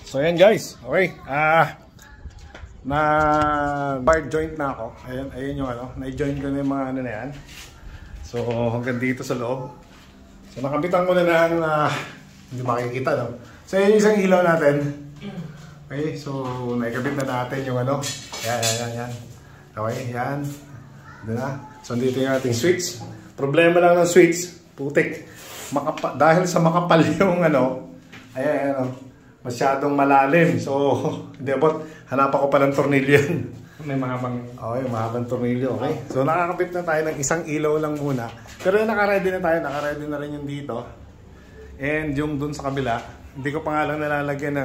So ayan guys, okay. Na bar joint na ako. Ayun yung ano, na-join ko na yung mga ano na yan. So hanggang dito sa loob. So nakabitan ko na ng hindi makikita, no? So yun yung isang ilaw natin. Okay, so naikabit na natin yung ano. Yan. Okay, yan. Doon na. So dito yung ating switch. Problema lang ng switch, putik. Dahil sa makapal yung ano, ayan, masyadong malalim. So, hindi ba, hanapan ko pa ng tornilyo yan. May mahabang... Okay, mahabang tornilyo, okay. So, nakakabit na tayo ng isang ilaw lang muna. Pero naka-ready na tayo, naka-ready na rin yung dito. And yung dun sa kabila, hindi ko pa nga lang nalalagyan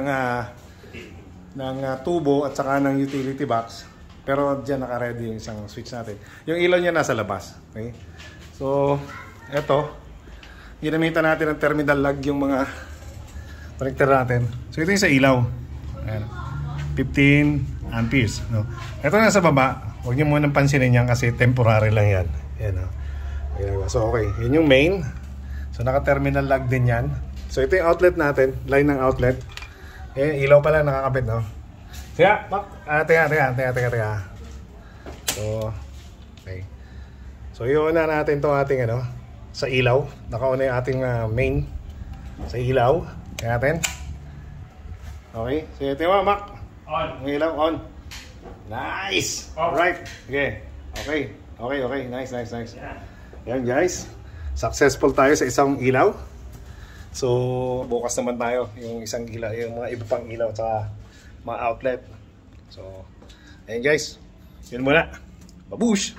ng tubo at saka ng utility box. Pero dyan naka-ready yung isang switch natin. Yung ilaw niya nasa labas, okay. So, eto. Ginamitan natin ng terminal lag yung mga connector natin. So ito yung sa ilaw. Ayan. 15 amperes. No? Ito na sa baba. Huwag nyo munang pansinin yan kasi temporary lang yan. Ayan, no? Ayan, so okay. Yun yung main. So naka-terminal lag din yan. So ito yung outlet natin. Line ng outlet. Ayan, ilaw pala nakakabit. No? Teka. Teka. So, okay. So yun na natin to ating ano. Sa ilaw, nakauna yung ating main sa ilaw. Kaya natin. Okay, so ito yung Mac. On. Ang ilaw, on. Nice! Alright, okay. Nice. Yan guys, successful tayo sa isang ilaw. So, bukas naman tayo yung isang ilaw, yung mga iba pang ilaw at mga outlet. So, ayan guys, yun muna. Babush!